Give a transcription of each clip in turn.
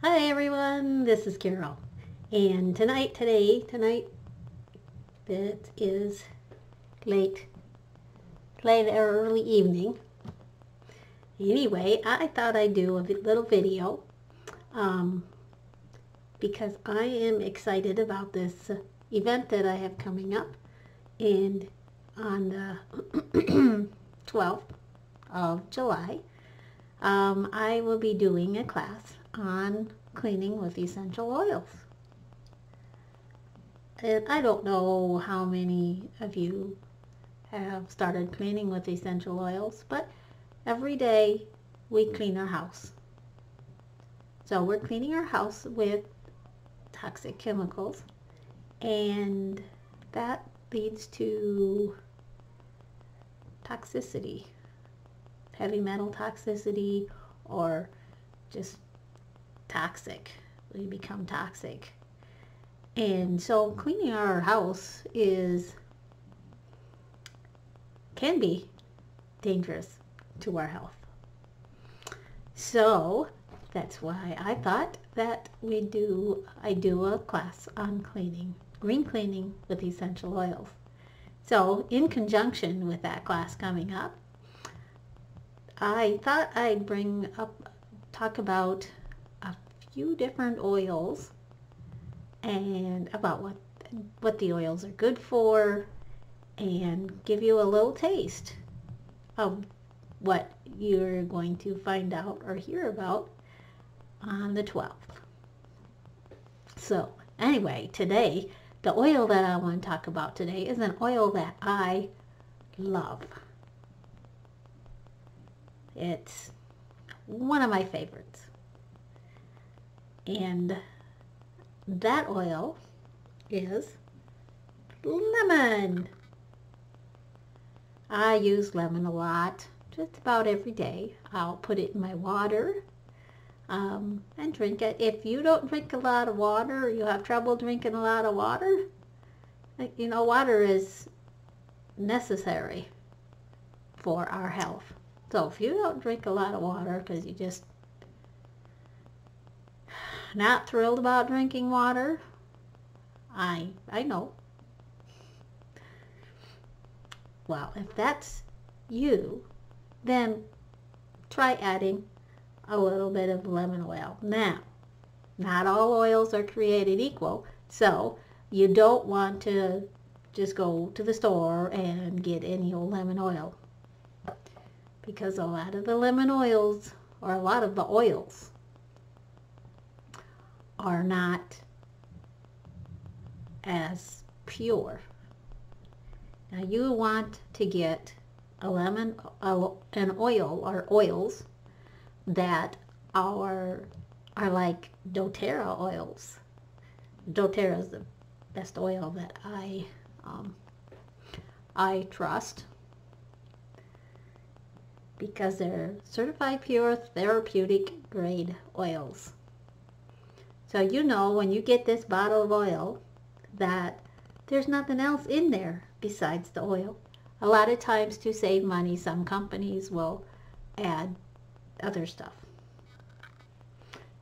Hi everyone, this is Carol. And tonight it is late early evening. Anyway, I thought I'd do a little video um, because I am excited about this event that I have coming up, and on the 12th of July, I will be doing a class on cleaning with essential oils. And I don't know how many of you have started cleaning with essential oils, but every day we clean our house. So we're cleaning our house with toxic chemicals, and that leads to toxicity, heavy metal toxicity, or just toxic. We become toxic. And so cleaning our house can be dangerous to our health. So that's why I thought that I do a class on green cleaning with essential oils. So in conjunction with that class coming up, I thought I'd talk about a few different oils and about what the oils are good for, and give you a little taste of what you're going to find out or hear about on the 12th. So anyway, today, the oil that I want to talk about today is an oil that I love. It's one of my favorites. And that oil is lemon. I use lemon a lot, just about every day. I'll put it in my water and drink it. If you don't drink a lot of water, or you have trouble drinking a lot of water, water is necessary for our health. So if you don't drink a lot of water because you just not thrilled about drinking water, I know. Well, if that's you, then try adding a little bit of lemon oil. Now, not all oils are created equal, so you don't want to just go to the store and get any old lemon oil, because a lot of the oils are not as pure. Now you want to get an oil or oils that are like doTERRA oils. doTERRA is the best oil that I trust, because they're certified pure therapeutic grade oils. So when you get this bottle of oil that there's nothing else in there besides the oil. A lot of times, to save money, some companies will add other stuff.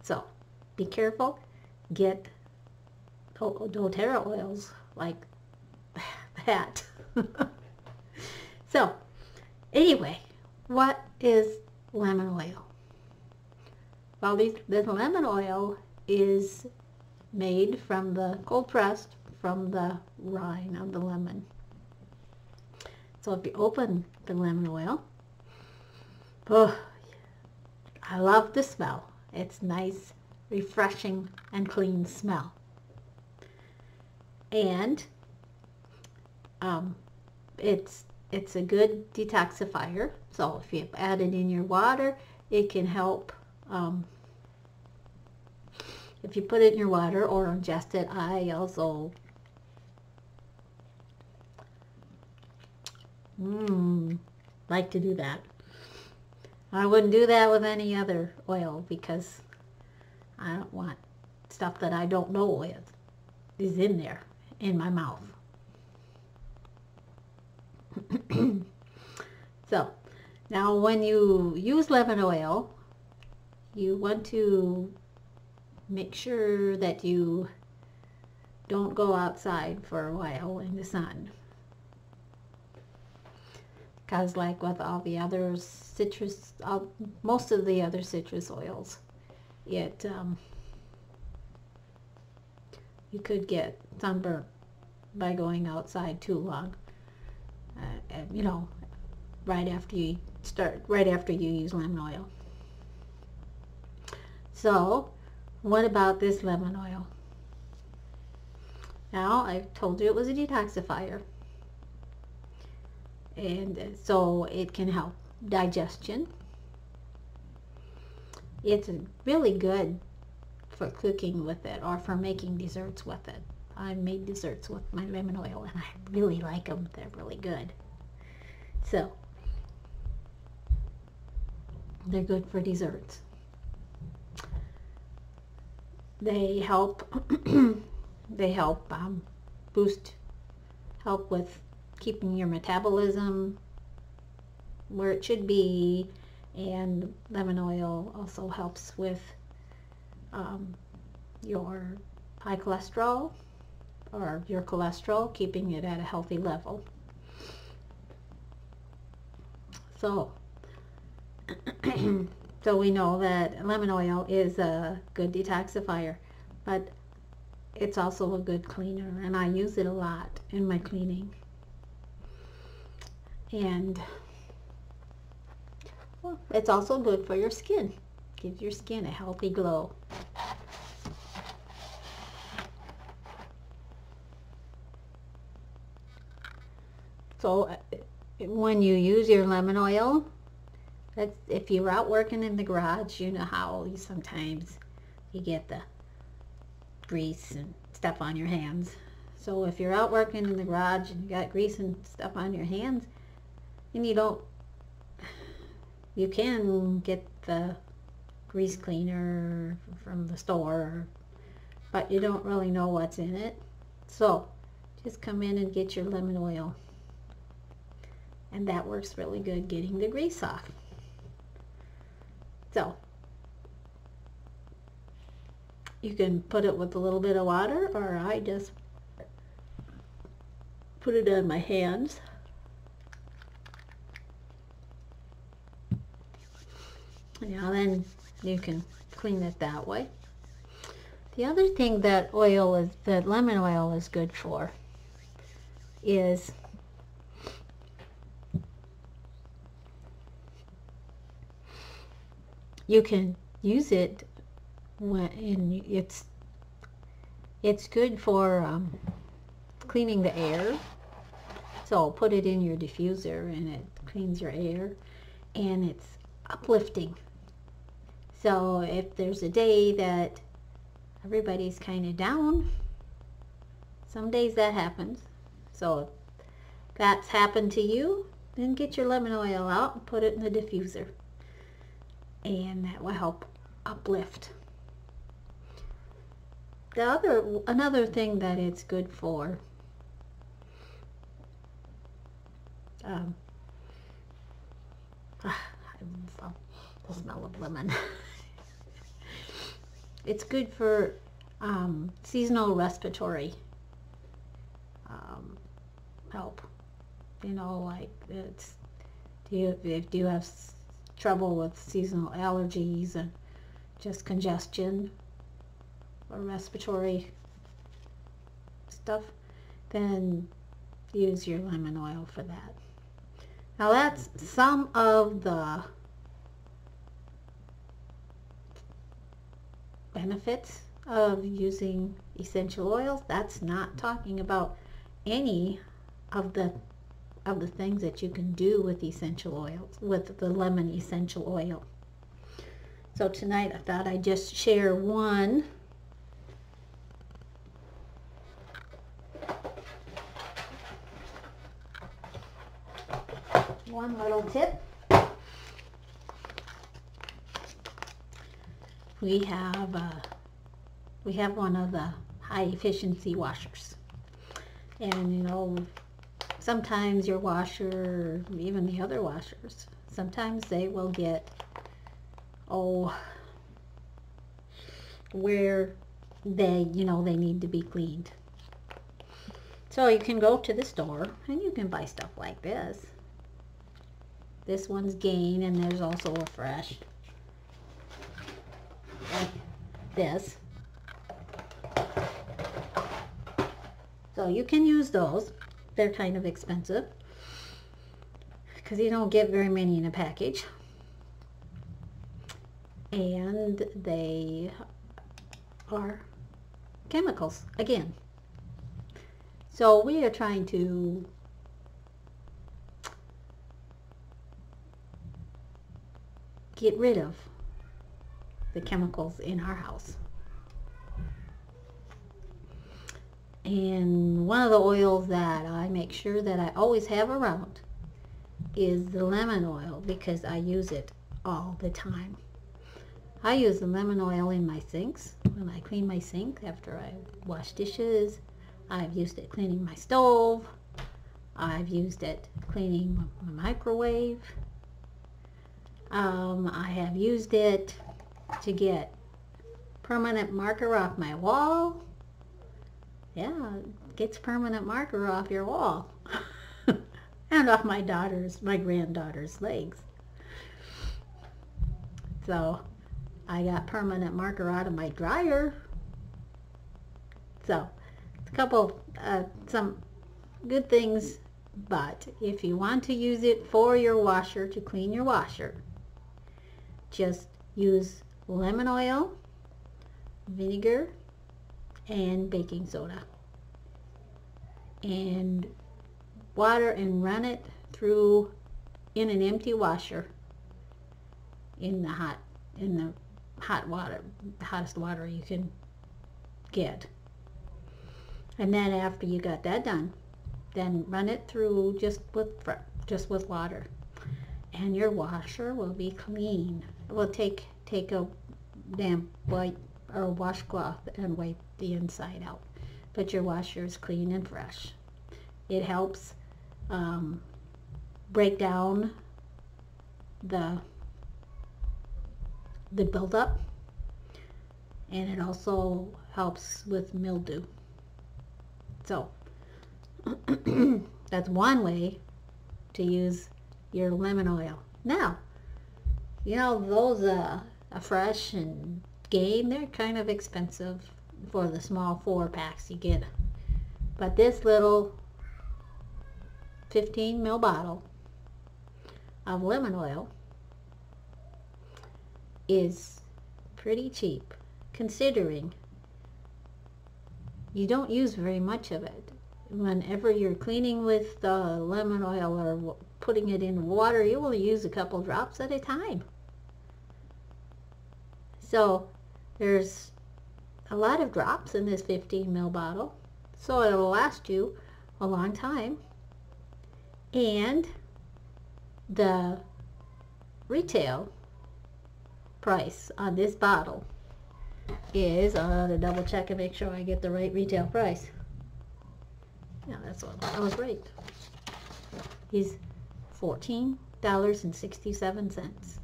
So be careful. Get doTERRA oils like that. So anyway, what is lemon oil? Well, this lemon oil is made from the cold pressed from the rind of the lemon. So if you open the lemon oil, I love the smell. It's nice, refreshing, and clean smell. And it's a good detoxifier. So if you add it in your water, it can help. If you put it in your water or ingest it, I also like to do that. I wouldn't do that with any other oil, because I don't want stuff that I don't know is in there in my mouth. So now when you use lemon oil, you want to make sure that you don't go outside for a while in the sun. Because like with all the other citrus, most of the other citrus oils, you could get sunburn by going outside too long. You know, right after you use lemon oil. So, what about this lemon oil? Now, I told you it was a detoxifier. And so it can help digestion. It's really good for cooking with it or for making desserts with it. I made desserts with my lemon oil and I really like them. They're really good. So, they're good for desserts. They help help with keeping your metabolism where it should be, and lemon oil also helps with your high cholesterol or your cholesterol, keeping it at a healthy level. So so we know that lemon oil is a good detoxifier, but it's also a good cleaner, and I use it a lot in my cleaning. And well, it's also good for your skin. Gives your skin a healthy glow. So when you use your lemon oil, if you're out working in the garage, you know how sometimes you get the grease and stuff on your hands. So if you're out working in the garage and you got grease and stuff on your hands, and you can get the grease cleaner from the store, but you don't really know what's in it. So just come in and get your lemon oil, and that works really good getting the grease off. So you can put it with a little bit of water, or I just put it on my hands. Now then you can clean it that way. The other thing that lemon oil is good for is you can use it when it's good for cleaning the air. So put it in your diffuser and it cleans your air, and it's uplifting. So if there's a day that everybody's kind of down, some days that happens. So if that's happened to you, then get your lemon oil out and put it in the diffuser, and that will help uplift. Another thing that it's good for, the smell of lemon. It's good for seasonal respiratory help. You know, like if you have trouble with seasonal allergies and just congestion or respiratory stuff, then use your lemon oil for that. Now that's some of the benefits of using essential oils. That's not talking about any of the things that you can do with essential oils, with the lemon essential oil. So tonight I thought I'd just share one little tip. We have one of the high efficiency washers, and you know, sometimes your washer, even the other washers, sometimes they will get where they need to be cleaned. So you can go to the store and you can buy stuff like this. This one's Gain, and there's also a Fresh, like this. So you can use those. They're kind of expensive because you don't get very many in a package. And they are chemicals again. So we are trying to get rid of the chemicals in our house. And one of the oils that I make sure that I always have around is the lemon oil, because I use it all the time. I use the lemon oil in my sinks when I clean my sink after I wash dishes. I've used it cleaning my stove. I've used it cleaning my microwave. I have used it to get permanent marker off my wall. Yeah, it gets permanent marker off your wall. And off my granddaughter's legs. So I got permanent marker out of my dryer. So a couple, some good things, but if you want to use it for your washer, to clean your washer, just use lemon oil, vinegar, and baking soda and water, and run it through in an empty washer in the hot water, the hottest water you can get. And then after you got that done, then run it through just with water, and your washer will be clean. Well, take a damp wipe or washcloth and wipe the inside out, but your washer is clean and fresh. It helps break down the buildup, and it also helps with mildew. So that's one way to use your lemon oil. Now, those Fresh and Gain, they're kind of expensive for the small 4-packs you get. But this little 15 ml bottle of lemon oil is pretty cheap, considering you don't use very much of it. Whenever you're cleaning with lemon oil or putting it in water, you will use a couple drops at a time. So there's a lot of drops in this 15 ml bottle, so it'll last you a long time. And the retail price on this bottle is, I'm going to double check and make sure I get the right retail price. Yeah, I was right. Is $14.67.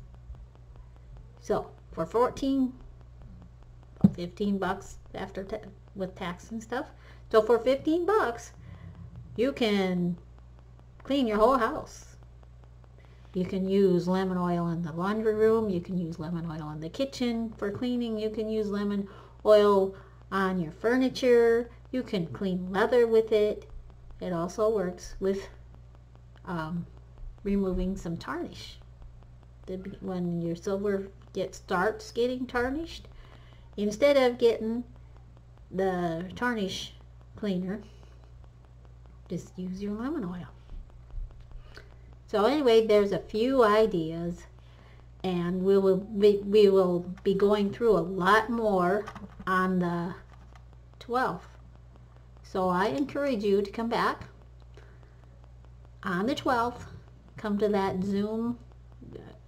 So for 15 bucks after with tax and stuff. So for 15 bucks, you can clean your whole house. You can use lemon oil in the laundry room. You can use lemon oil in the kitchen for cleaning. You can use lemon oil on your furniture. You can clean leather with it. It also works with removing some tarnish. When your silver starts getting tarnished, instead of getting the tarnish cleaner, just use your lemon oil. So anyway, there's a few ideas, and we will be going through a lot more on the 12th. So I encourage you to come back on the 12th. Come to that Zoom,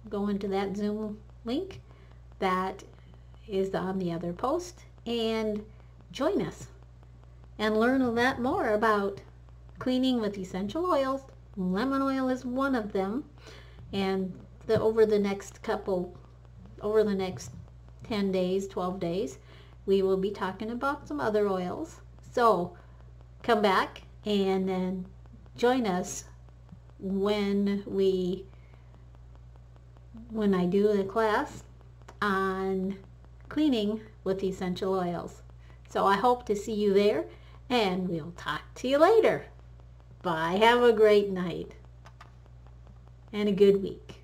go into that Zoom link that is on the other post, and join us and learn a lot more about cleaning with essential oils. Lemon oil is one of them, and over the next 10 days, 12 days, we will be talking about some other oils. So come back and then join us when I do the class on cleaning with essential oils. So I hope to see you there, and we'll talk to you later. Bye. Have a great night and a good week.